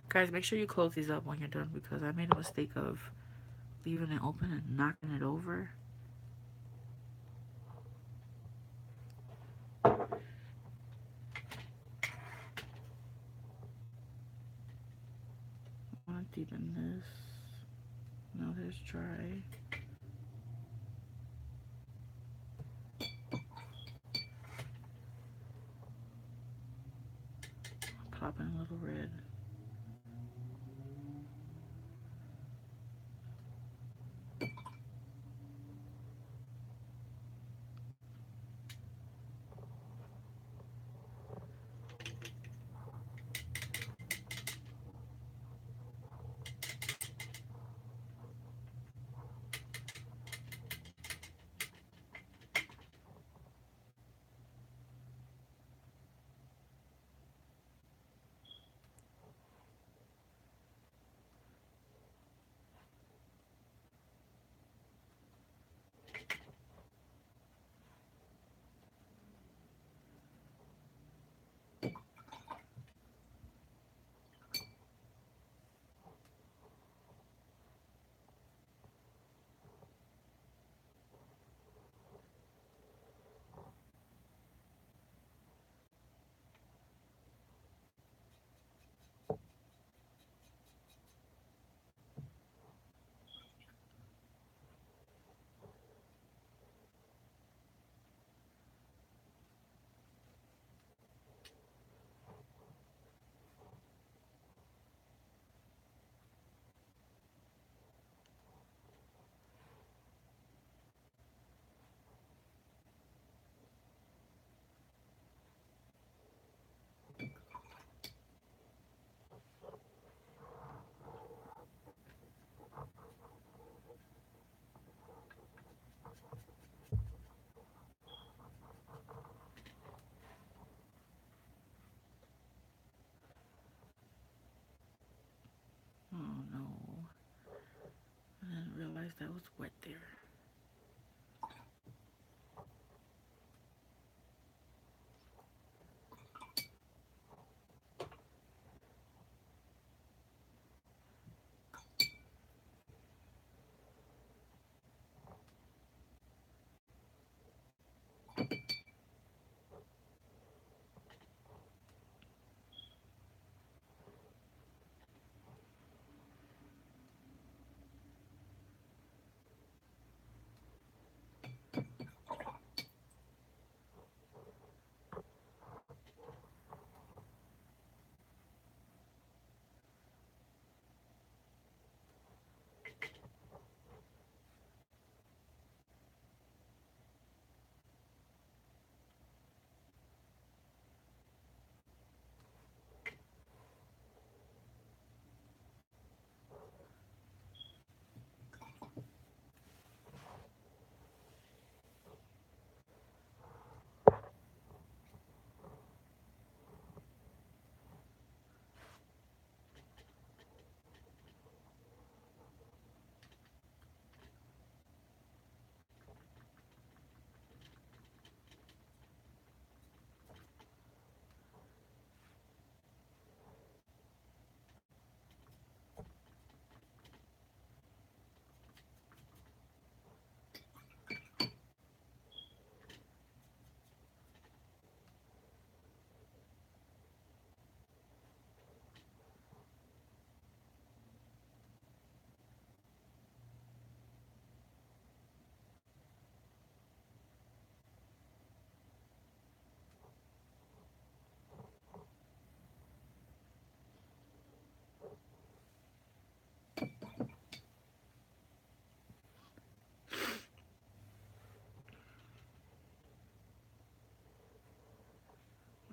Guys, make sure you close these up when you're done because I made a mistake of leaving it open and knocking it over. want to deepen this. No, there's dry. Pop in a little red. Oh no. I didn't realize that was wet there.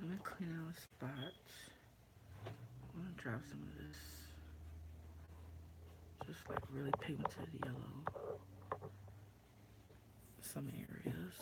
I'm gonna clean out spots. I'm gonna drop some of this, just like really pigmented yellow, some areas.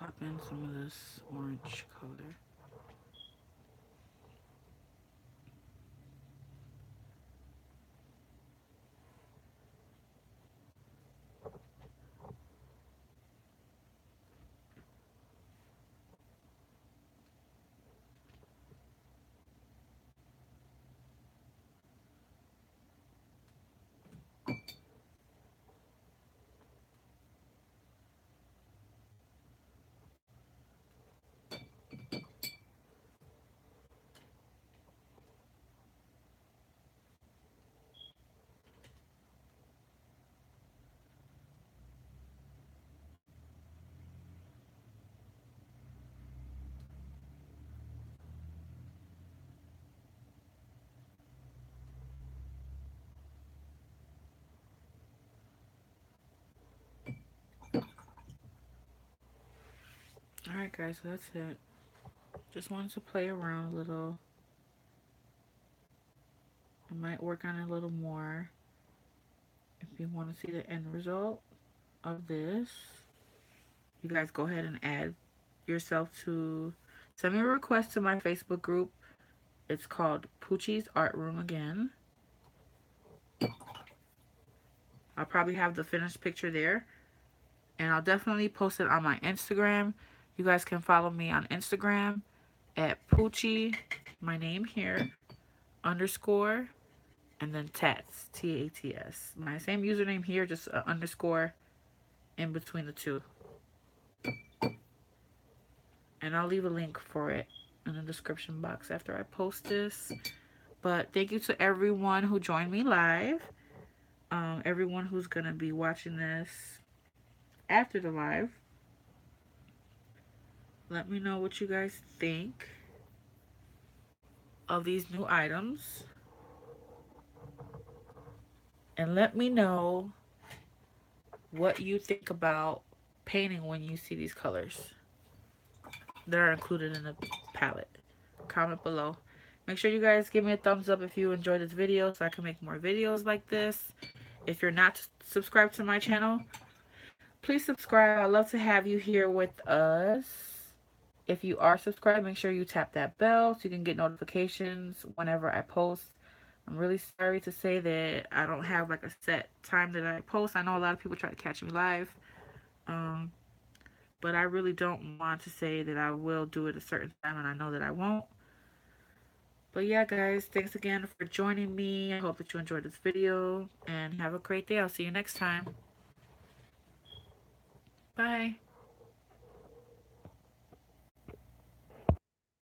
pop in some of this orange color. Alright guys, so that's it. Just wanted to play around a little. I might work on it a little more. If you want to see the end result of this, you guys go ahead and add yourself to, send me a request to my Facebook group. It's called Poochie's Art Room again. I'll probably have the finished picture there. And I'll definitely post it on my Instagram. You guys can follow me on Instagram at Poochie, my name here, underscore, and then Tats, T-A-T-S. My same username here, just an underscore in between the two. And I'll leave a link for it in the description box after I post this. But thank you to everyone who joined me live. Everyone who's going to be watching this after the live. Let me know what you guys think of these new items. And let me know what you think about painting when you see these colors that are included in the palette. Comment below. Make sure you guys give me a thumbs up if you enjoyed this video so I can make more videos like this. If you're not subscribed to my channel, please subscribe. I'd love to have you here with us. If you are subscribed, make sure you tap that bell so you can get notifications whenever I post. I'm really sorry to say that I don't have like a set time that I post. I know a lot of people try to catch me live. But I really don't want to say that I will do it a certain time, and I know that I won't. But yeah, guys, thanks again for joining me. I hope that you enjoyed this video, and have a great day. I'll see you next time. Bye.